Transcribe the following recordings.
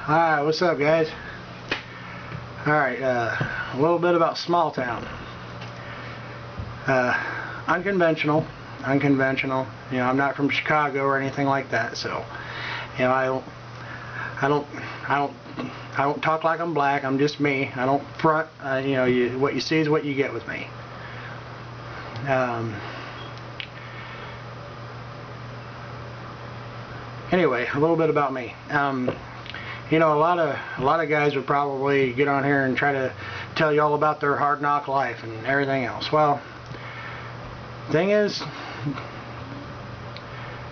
Hi, what's up, guys? Alright, a little bit about Smalltown. Unconventional. You know, I'm not from Chicago or anything like that, so you know, I don't talk like I'm black. I'm just me. I don't front. You know, what you see is what you get with me. Anyway, a little bit about me. You know, a lot of guys would probably get on here and try to tell you all about their hard knock life and everything else. Well, thing is,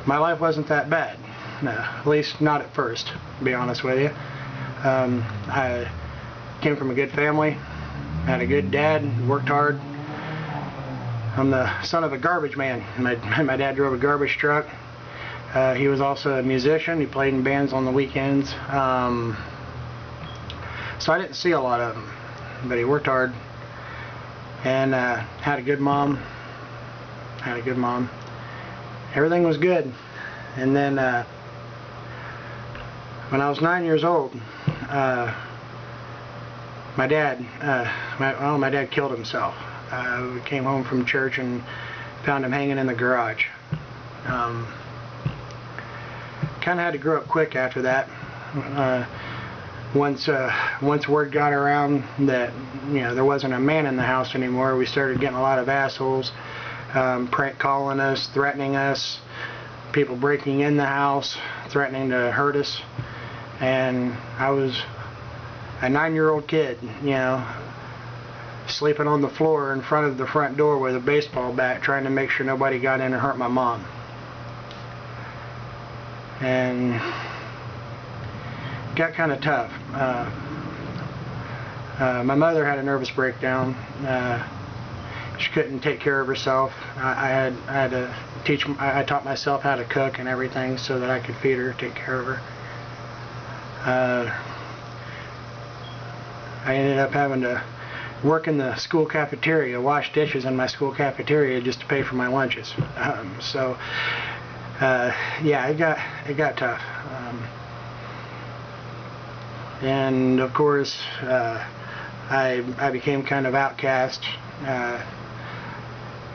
my life wasn't that bad. No, at least not at first, to be honest with you. I came from a good family, had a good dad, worked hard. I'm the son of a garbage man. My dad drove a garbage truck. He was also a musician. He played in bands on the weekends. So I didn't see a lot of him, but he worked hard and had a good mom. Everything was good. And then when I was 9 years old, my dad killed himself. We came home from church and found him hanging in the garage. Kind of had to grow up quick after that. Once word got around that, you know, there wasn't a man in the house anymore, we started getting a lot of assholes prank calling us, threatening us, people breaking in the house, threatening to hurt us. And I was a 9-year-old kid, you know, sleeping on the floor in front of the front door with a baseball bat, trying to make sure nobody got in and hurt my mom. And got kind of tough. My mother had a nervous breakdown. She couldn't take care of herself. I had to teach. I taught myself how to cook and everything so that I could feed her, take care of her. I ended up having to work in the school cafeteria, wash dishes in my school cafeteria just to pay for my lunches. Yeah, it got tough. And of course, I became kind of outcast.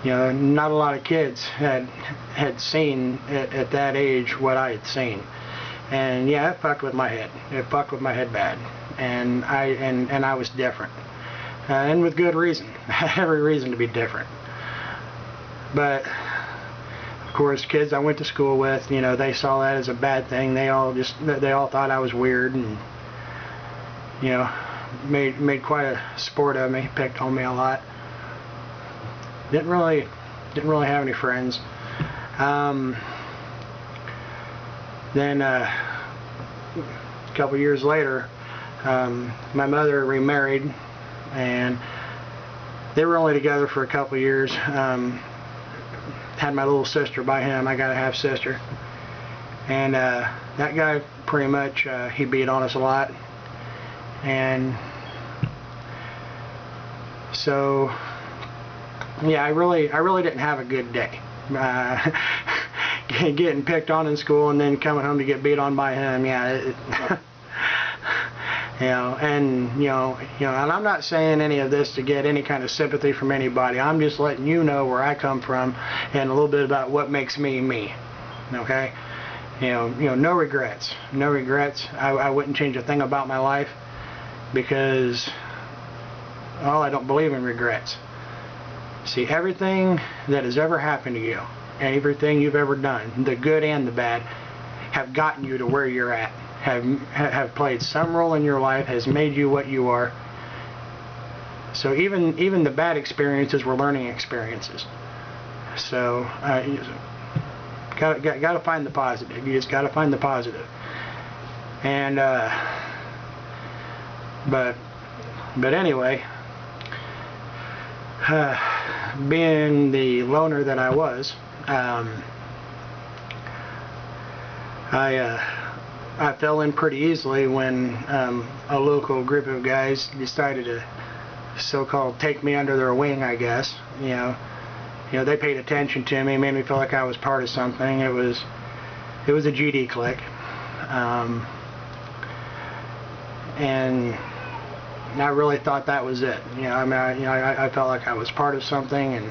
You know, not a lot of kids had seen at that age what I had seen. And yeah, it fucked with my head. It fucked with my head bad. And I was different. And with good reason. Every reason to be different. But of course, kids I went to school with, you know, they saw that as a bad thing. They all thought I was weird, and you know, made quite a sport of me, picked on me a lot. Didn't really have any friends. Then a couple years later, my mother remarried, and they were only together for a couple years. Had my little sister by him. I got a half sister, and that guy pretty much he beat on us a lot, and so yeah, I really didn't have a good day. Getting picked on in school and then coming home to get beat on by him. Yeah. You know, and and I'm not saying any of this to get any kind of sympathy from anybody. I'm just letting you know where I come from and a little bit about what makes me me. Okay? You know, no regrets. No regrets. I wouldn't change a thing about my life because, well, I don't believe in regrets. See, everything that has ever happened to you, and everything you've ever done, the good and the bad, have gotten you to where you're at. Have played some role in your life, has made you what you are. So even the bad experiences were learning experiences. So gotta find the positive. You just gotta find the positive. And but anyway, being the loner that I was, I fell in pretty easily when a local group of guys decided to so-called take me under their wing, I guess. You know, they paid attention to me, made me feel like I was part of something. It was a GD clique. and I really thought that was it. You know, I mean, I felt like I was part of something,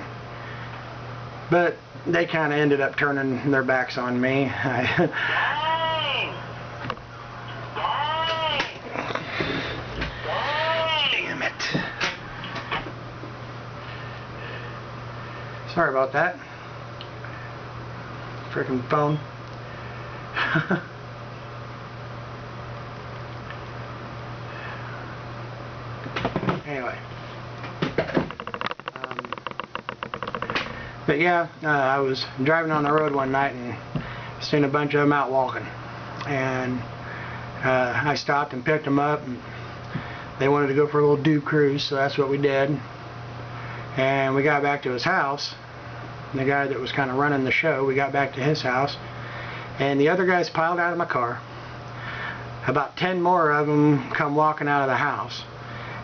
but they kind of ended up turning their backs on me. Damn it. Sorry about that. Freaking phone. Anyway. But yeah, I was driving on the road one night and seen a bunch of them out walking. And I stopped and picked them up, and they wanted to go for a little dew cruise, so that's what we did. And we got back to his house. The guy that was kind of running the show, we got back to his house, and the other guys piled out of my car. About 10 more of them come walking out of the house,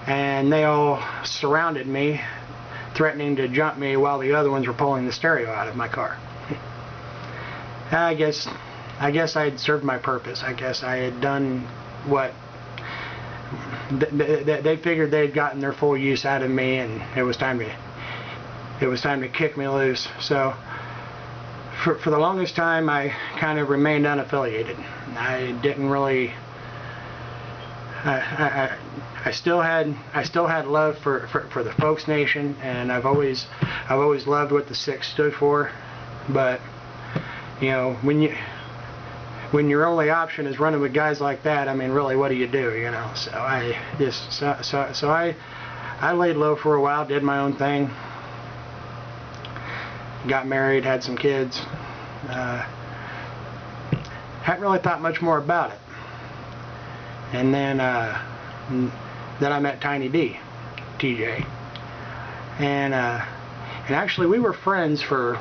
and they all surrounded me, threatening to jump me while the other ones were pulling the stereo out of my car. I guess I had served my purpose. I guess I had done what they figured they'd gotten their full use out of me, and it was time to kick me loose. So for the longest time, I kind of remained unaffiliated. I didn't really. I still had love for the Folks Nation, and I've always loved what the 6 stood for. But you know, when your only option is running with guys like that, I mean, really, what do? You know. So I laid low for a while, did my own thing, got married, had some kids. Hadn't really thought much more about it. And then I met Tiny D, TJ, and actually we were friends for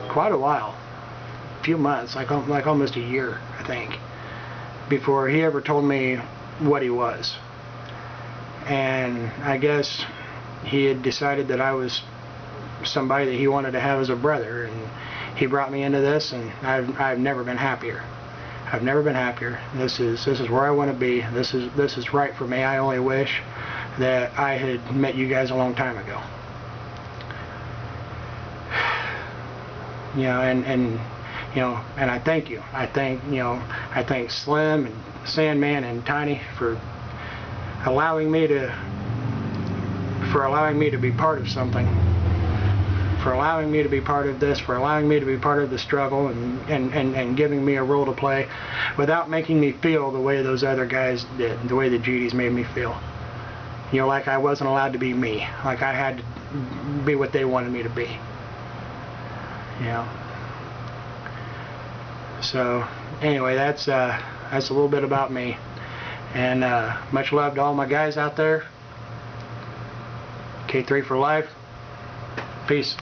quite a while, a few months, like almost a year, I think, before he ever told me what he was. And I guess he had decided that I was somebody that he wanted to have as a brother, and he brought me into this, and I've never been happier. I've never been happier. This is where I want to be. This is right for me. I only wish that I had met you guys a long time ago. You know, and you know, and I thank you. I thank Slim and Sandman and Tiny for allowing me to be part of something, for allowing me to be part of this, for allowing me to be part of the struggle, and giving me a role to play without making me feel the way those other guys did, the way the GDs made me feel. You know, like I wasn't allowed to be me, like I had to be what they wanted me to be. You know. So anyway, that's a little bit about me, and much love to all my guys out there. K3 for life. Peace.